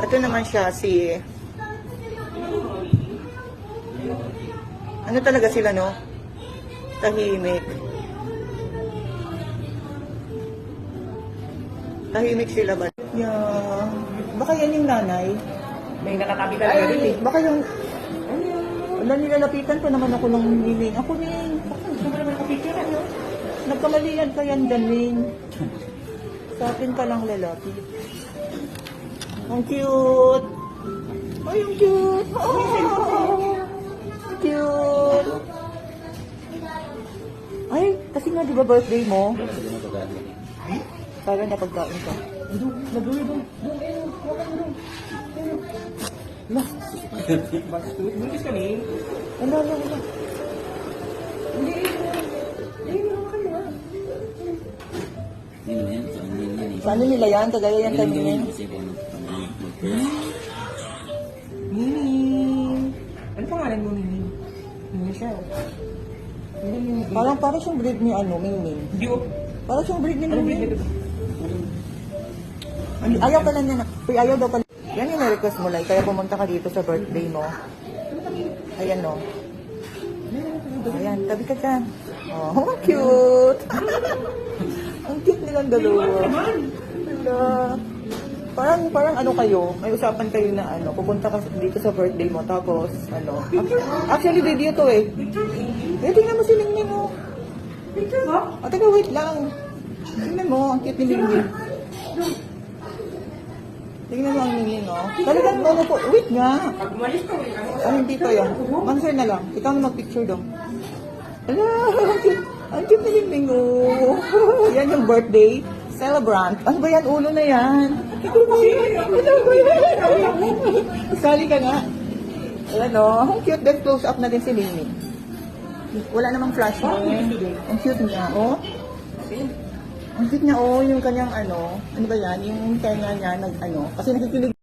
Ito naman siya si... Ano talaga sila, no? Tahimik. Tahimik sila ba? Yeah. Baka yan yung nanay. May nakatabi talaga rin eh. Baka yung... Wala, nilalapitan pa naman ako ng Ning. Ako, Ning. Gusto mo naman kapicture ano? Nagkamalian ka yan, Ning. Sa atin ka lang lalaki. Ang cute. Ay, ang cute. Oh, cute. Ay, kasi nga di ba birthday mo? Para napagkain ka. Nagawin doon. Lah, Buntis kami. wala. Hindi naman kayo ah. Paano nila yan? Kagaya yan kay Ning. Nini. Ano pangalan mo, Nini? Nini siya. Nini. Parang siyang breed ni Ming. Hindi ko. Parang siyang breed ni Anong breed Ming. nito? Ayaw pala niya na. Uy, ayaw daw pala. Yan yung na-request mo, Lai. Kaya pumunta ka dito sa birthday mo. Ayan, no. Ayan, tabi ka dyan. Oh, ang cute. Ang cute nilang dalawa. Hala. Parang ano kayo, may usapan kayo na pupunta ka dito sa birthday mo, tapos actually video to eh. Tingnan mo si Ningning mo. Picture ba? Teka, wait lang. Tingnan mo, ang cute ni Ningning. Tingnan mo ang Ningning, oh. Talagang po. Wait nga. Pag umalis ka, Hindi pa yan. Answer na lang. Ikaw na mag-picture daw. Ala, ang cute ni Ningning, oh. Yan yung birthday celebrant. Ano ba yan? Ulo na yan. Ano ba yan? Sali ka nga. Ayan, oh. Ang cute. Then close up na din si Ningning. Wala namang flash mo. Ang cute niya, oh. Ang cute niya, oh. Yung kanyang ano ba yan? Yung tenga niya, kasi nakikinig